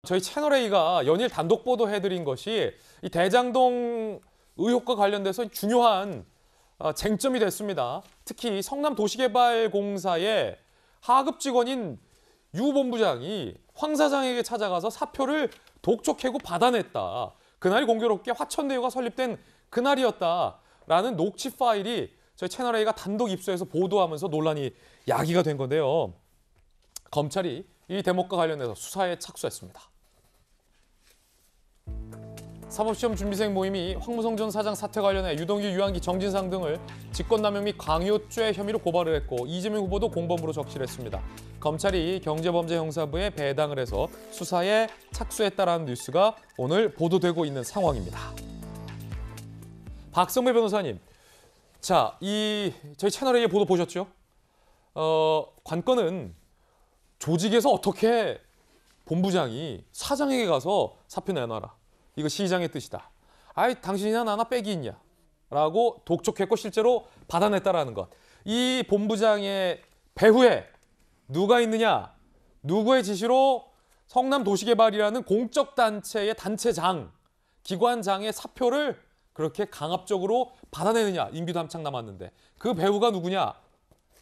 저희 채널A가 연일 단독 보도해드린 것이 이 대장동 의혹과 관련돼서 중요한 쟁점이 됐습니다. 특히 성남도시개발공사의 하급 직원인 유 본부장이 황 사장에게 찾아가서 사표를 독촉하고 받아냈다. 그날이 공교롭게 화천대유가 설립된 그날이었다라는 녹취 파일이 저희 채널A가 단독 입수해서 보도하면서 논란이 야기가 된 건데요. 검찰이 이 대목과 관련해서 수사에 착수했습니다. 사법시험 준비생 모임이 황무성 전 사장 사태 관련해 유동규, 유한기, 정진상 등을 직권남용 및 강요죄 혐의로 고발을 했고 이재명 후보도 공범으로 적시했습니다. 검찰이 경제범죄형사부에 배당을 해서 수사에 착수했다라는 뉴스가 오늘 보도되고 있는 상황입니다. 박성배 변호사님, 자, 저희 채널A 보도 보셨죠? 관건은 조직에서 어떻게 본부장이 사장에게 가서 사표 내놔라. 이거 시장의 뜻이다. 아이, 당신이나 나나 빽이 있냐? 라고 독촉했고 실제로 받아냈다라는 것. 이 본부장의 배후에 누가 있느냐? 누구의 지시로 성남도시개발이라는 공적 단체의 단체장, 기관장의 사표를 그렇게 강압적으로 받아내느냐? 임기도 한창 남았는데. 그 배후가 누구냐?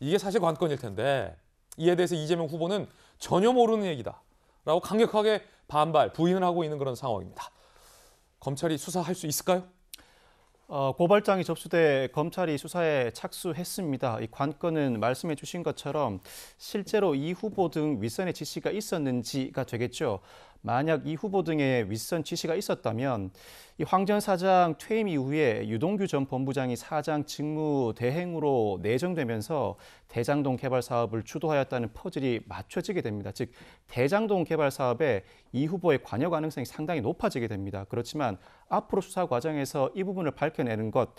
이게 사실 관건일 텐데 이에 대해서 이재명 후보는 전혀 모르는 얘기다. 라고 강력하게 반발, 부인을 하고 있는 그런 상황입니다. 검찰이 수사할 수 있을까요? 고발장이 접수돼 검찰이 수사에 착수했습니다. 이 관건은 말씀해 주신 것처럼 실제로 이 후보 등 윗선의 지시가 있었는지가 되겠죠. 만약 이 후보 등의 윗선 지시가 있었다면 이 황 전 사장 퇴임 이후에 유동규 전 본부장이 사장 직무 대행으로 내정되면서 대장동 개발 사업을 주도하였다는 퍼즐이 맞춰지게 됩니다. 즉 대장동 개발 사업에 이 후보의 관여 가능성이 상당히 높아지게 됩니다. 그렇지만 앞으로 수사 과정에서 이 부분을 밝혀내는 것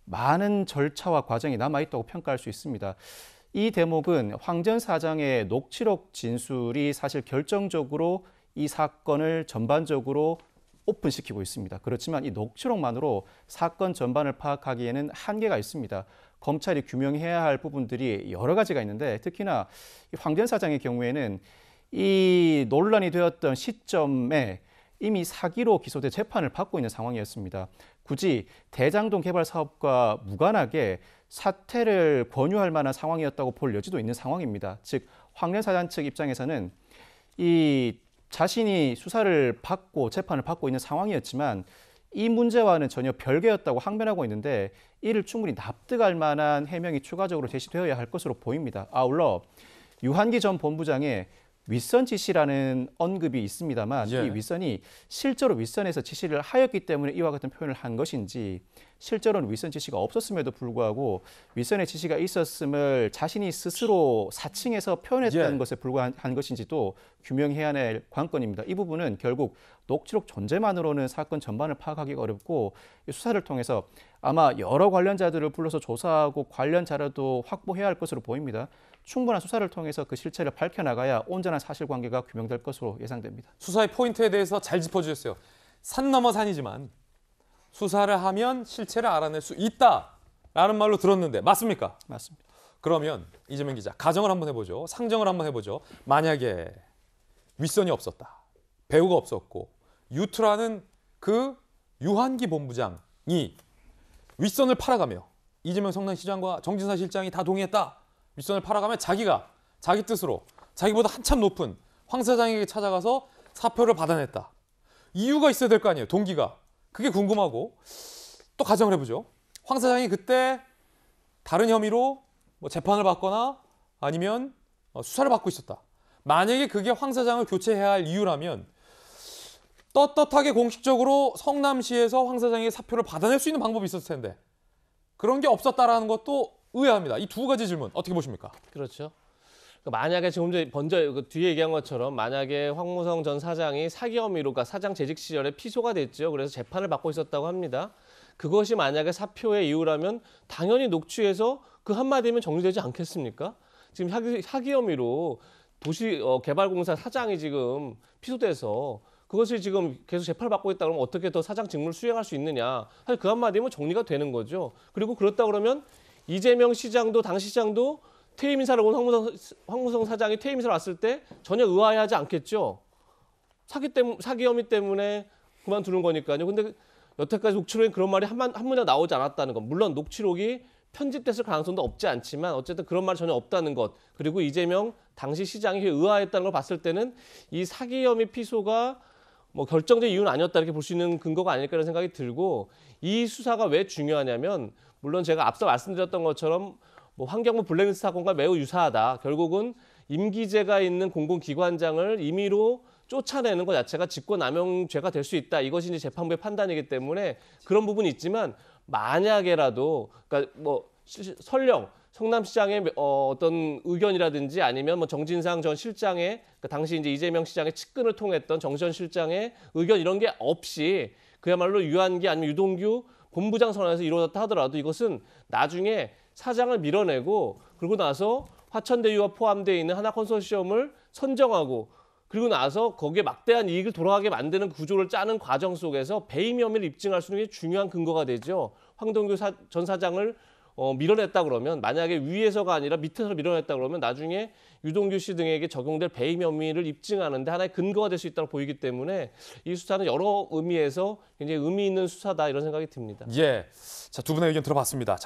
많은 절차와 과정이 남아있다고 평가할 수 있습니다. 이 대목은 황 전 사장의 녹취록 진술이 사실 결정적으로 이 사건을 전반적으로 오픈시키고 있습니다. 그렇지만 이 녹취록만으로 사건 전반을 파악하기에는 한계가 있습니다. 검찰이 규명해야 할 부분들이 여러 가지가 있는데 특히나 황 전 사장의 경우에는 이 논란이 되었던 시점에 이미 사기로 기소돼 재판을 받고 있는 상황이었습니다. 굳이 대장동 개발 사업과 무관하게 사퇴를 권유할 만한 상황이었다고 볼 여지도 있는 상황입니다. 즉 황 전 사장 측 입장에서는 이 자신이 수사를 받고 재판을 받고 있는 상황이었지만 이 문제와는 전혀 별개였다고 항변하고 있는데 이를 충분히 납득할 만한 해명이 추가적으로 제시되어야 할 것으로 보입니다. 아울러 유한기 전 본부장의 윗선 지시라는 언급이 있습니다만 이 윗선이 실제로 윗선에서 지시를 하였기 때문에 이와 같은 표현을 한 것인지 실제로는 윗선 지시가 없었음에도 불구하고 윗선의 지시가 있었음을 자신이 스스로 사칭해서 표현했다는 것에 불과한 것인지도 규명해야 할 관건입니다. 이 부분은 결국 녹취록 존재만으로는 사건 전반을 파악하기가 어렵고 수사를 통해서 아마 여러 관련자들을 불러서 조사하고 관련 자료도 확보해야 할 것으로 보입니다. 충분한 수사를 통해서 그 실체를 밝혀나가야 온전한 사실관계가 규명될 것으로 예상됩니다. 수사의 포인트에 대해서 잘 짚어주셨어요. 산 넘어 산이지만 수사를 하면 실체를 알아낼 수 있다라는 말로 들었는데 맞습니까? 맞습니다. 그러면 이재명 기자, 가정을 한번 해보죠. 상정을 한번 해보죠. 만약에 윗선이 없었다. 배우가 없었고 유투라는 그 유한기 본부장이 윗선을 팔아가며 이재명 성남시장과 정진상 실장이 다 동의했다. 윗선을 팔아가며 자기가 자기 뜻으로 자기보다 한참 높은 황 사장에게 찾아가서 사표를 받아냈다. 이유가 있어야 될 거 아니에요. 동기가. 그게 궁금하고 또 가정을 해보죠. 황 사장이 그때 다른 혐의로 뭐 재판을 받거나 아니면 수사를 받고 있었다. 만약에 그게 황 사장을 교체해야 할 이유라면 떳떳하게 공식적으로 성남시에서 황 사장에게 사표를 받아낼 수 있는 방법이 있었을 텐데 그런 게 없었다라는 것도 의아합니다. 이 두 가지 질문 어떻게 보십니까? 그렇죠. 만약에 지금 먼저 뒤에 얘기한 것처럼 만약에 황무성 전 사장이 사기 혐의로 그러니까 사장 재직 시절에 피소가 됐죠. 그래서 재판을 받고 있었다고 합니다. 그것이 만약에 사표의 이유라면 당연히 녹취해서 그 한마디면 정리되지 않겠습니까? 지금 사기 혐의로 도시개발공사 사장이 지금 피소돼서 그것을 지금 계속 재판을 받고 있다 그러면 어떻게 더 사장 직무를 수행할 수 있느냐. 사실 그 한마디면 정리가 되는 거죠. 그리고 그렇다 그러면 이재명 시장도 당시 시장도 퇴임 인사를 온 황무성 사장이 퇴임 인사를 왔을 때 전혀 의아해하지 않겠죠. 사기 혐의 때문에 그만두는 거니까요. 근데 여태까지 녹취록에 그런 말이 한 문장 나오지 않았다는 것. 물론 녹취록이 편집됐을 가능성도 없지 않지만 어쨌든 그런 말이 전혀 없다는 것. 그리고 이재명 당시 시장이 의아했다는 걸 봤을 때는 이 사기 혐의 피소가 뭐 결정적인 이유는 아니었다 이렇게 볼 수 있는 근거가 아닐까 이런 생각이 들고 이 수사가 왜 중요하냐면 물론 제가 앞서 말씀드렸던 것처럼 뭐 환경부 블랙리스트 사건과 매우 유사하다. 결국은 임기제가 있는 공공기관장을 임의로 쫓아내는 것 자체가 직권남용죄가 될 수 있다. 이것이 이제 재판부의 판단이기 때문에 그런 부분이 있지만 만약에라도 그러니까 뭐 설령 성남시장의 어떤 의견이라든지 아니면 뭐 정진상 전 실장의 그러니까 당시 이제 이재명 시장의 측근을 통했던 정 전 실장의 의견 이런 게 없이 그야말로 유한기 아니면 유동규 본부장 선언에서 이루어졌다 하더라도 이것은 나중에 사장을 밀어내고 그러고 나서 화천대유와 포함되어 있는 하나 컨소시엄을 선정하고 그리고 나서 거기에 막대한 이익을 돌아가게 만드는 구조를 짜는 과정 속에서 배임 혐의를 입증할 수 있는 게 중요한 근거가 되죠. 황동규 전 사장을 밀어냈다 그러면 만약에 위에서가 아니라 밑에서 밀어냈다 그러면 나중에 유동규 씨 등에게 적용될 배임 혐의를 입증하는데 하나의 근거가 될 수 있다고 보이기 때문에 이 수사는 여러 의미에서 굉장히 의미 있는 수사다 이런 생각이 듭니다. 예. 자, 두 분의 의견 들어봤습니다. 자,